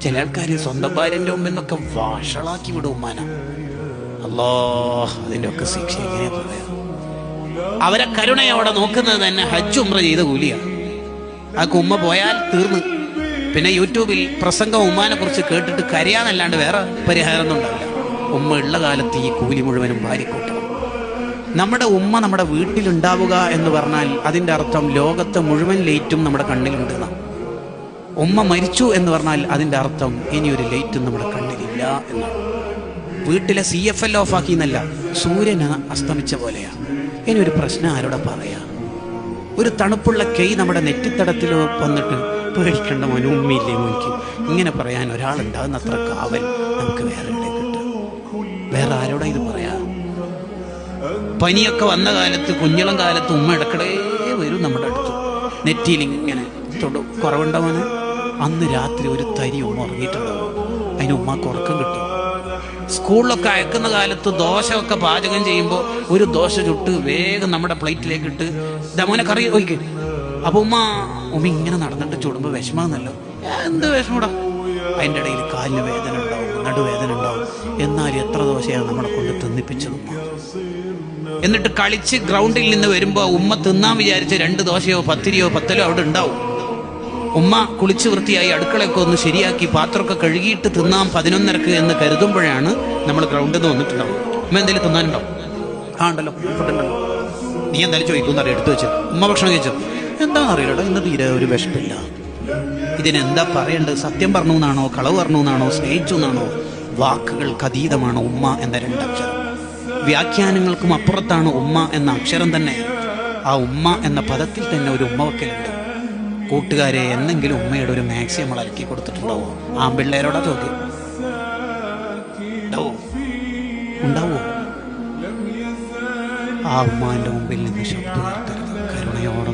ചില ആൾക്കാർ സ്വന്തം ഭാര്യന്റെ മുമ്പിൽ നിന്നൊക്കെ വഷളാക്കി വിടും ഉമ്മാന. അല്ലാ, അതിന്റെ ഒക്കെ ശിക്ഷ എങ്ങനെയാ പറയാ? അവരെ കരുണയോടെ നോക്കുന്നത് തന്നെ ഹജ്ജ് ഉംറ ചെയ്ത കൂലിയാണ്. ആ ഉമ്മ പോയാൽ തീർന്ന്. പിന്നെ യൂട്യൂബിൽ പ്രസംഗം ഉമ്മാനെ കുറിച്ച് കേട്ടിട്ട് കരയാന്നല്ലാണ്ട് വേറെ പരിഹാരമൊന്നും ഉണ്ടാവില്ല. ഉമ്മ ഉള്ള കാലത്ത് ഈ കൂലി മുഴുവനും ഭാര്യക്കൂട്ടണം. നമ്മുടെ ഉമ്മ നമ്മുടെ വീട്ടിലുണ്ടാവുക എന്ന് പറഞ്ഞാൽ അതിൻ്റെ അർത്ഥം ലോകത്തെ മുഴുവൻ ലൈറ്റും നമ്മുടെ കണ്ണിലുണ്ടെന്നാണ്. ഉമ്മ മരിച്ചു എന്ന് പറഞ്ഞാൽ അതിൻ്റെ അർത്ഥം ഇനിയൊരു ലൈറ്റും നമ്മുടെ കണ്ണിലില്ല എന്നാണ്. വീട്ടിലെ CFL ഓഫാക്കി എന്നല്ല, സൂര്യന് അസ്തമിച്ച പോലെയാണ്. ഇനി ഒരു പ്രശ്നം ആരോടെ പറയാ? ഒരു തണുപ്പുള്ള കൈ നമ്മുടെ നെറ്റിത്തടത്തിൽ വന്നിട്ട് പേടിക്കേണ്ട മോനെ, ഉമ്മയില്ലേ മോനിക്ക്, ഇങ്ങനെ പറയാൻ ഒരാളുണ്ടാകുന്ന അത്ര കാവൽ നമുക്ക് വേറെ എവിടെ കിട്ടും? വേറെ ആരോടാ ഇത് പറയാ? പനിയൊക്കെ വന്ന കാലത്ത്, കുഞ്ഞിളം കാലത്ത് ഉമ്മ ഇടക്കിടേ വരും നമ്മുടെ അടുത്ത്. നെറ്റിയിൽ ഇങ്ങനെ കുറവുണ്ടവന്. അന്ന് രാത്രി ഒരു തരി ഉമ്മ ഉറങ്ങിയിട്ടുണ്ടാവും. അതിന് ഉമ്മക്ക് ഉറക്കം കിട്ടും. സ്കൂളിലൊക്കെ അയക്കുന്ന കാലത്ത് ദോശയൊക്കെ പാചകം ചെയ്യുമ്പോൾ ഒരു ദോശ ചുട്ട് വേഗം നമ്മുടെ പ്ലേറ്റിലേക്ക് ഇട്ട് ദമോനെ കറി ഒഴിക്ക്. അപ്പൊ ഉമ്മ ഇങ്ങനെ നടന്നിട്ട് ചുടുമ്പോൾ വിഷമാന്നല്ലോ. എന്ത് വിഷമൂടാ? അതിൻ്റെ ഇടയിൽ കാലിന് വേദന ഉണ്ടാവും, നടുവേദന ഉണ്ടാവും. എന്നാൽ എത്ര ദോശയാണ് നമ്മളെ കൊണ്ട് തിന്നിപ്പിച്ചത് ഉമ്മ. എന്നിട്ട് കളിച്ച് ഗ്രൗണ്ടിൽ നിന്ന് വരുമ്പോൾ ഉമ്മ തിന്നാൻ വിചാരിച്ച് 2 ദോശയോ പത്തിരിയോ പത്തലോ അവിടെ ഉണ്ടാവും. ഉമ്മ കുളിച്ച് വൃത്തിയായി അടുക്കളയൊക്കെ ഒന്ന് ശരിയാക്കി പാത്രമൊക്കെ കഴുകിയിട്ട് തിന്നാം 11:30 എന്ന് കരുതുമ്പോഴാണ് നമ്മൾ ഗ്രൗണ്ടിൽ നിന്ന് വന്നിട്ടുണ്ടാവും. ഉമ്മ എന്തെങ്കിലും തിന്നാനുണ്ടാവും? ഉണ്ടല്ലോ, ഫുഡുണ്ടല്ലോ. നീ എന്തായാലും ചോദിക്കുമെന്നറിയാം, എടുത്തു വെച്ചത്. ഉമ്മ ഭക്ഷണം കഴിച്ചത് എന്താണെന്ന് അറിയില്ലട്ടോ, ഇന്ന് തീരെ ഒരു വിശപ്പില്ല. ഇതിനെന്താ പറയേണ്ടത്? സത്യം പറഞ്ഞു എന്നാണോ, കളവ് പറഞ്ഞു എന്നാണോ, സ്നേഹിച്ചു എന്നാണോ? വാക്കുകൾക്ക് അതീതമാണ് ഉമ്മ എന്ന 2 അക്ഷരം. വ്യാഖ്യാനങ്ങൾക്കും അപ്പുറത്താണ് ഉമ്മ എന്ന അക്ഷരം തന്നെ. ആ ഉമ്മ എന്ന പദത്തിൽ തന്നെ ഒരു ഉമ്മ വയ്ക്കലുണ്ട്. കൂട്ടുകാരെ, എന്നെങ്കിലും ഉമ്മയുടെ ഒരു മാക്സി നമ്മൾ അലക്കി കൊടുത്തിട്ടുണ്ടാവോ? ആൺപിള്ളേരോടാ ചോദ്യം. ഉണ്ടാവോ? ആ ഉമ്മാന്റെ മുമ്പിൽ നിന്ന് ശബ്ദം ഉയർത്തരുത്. കരുണയോടെ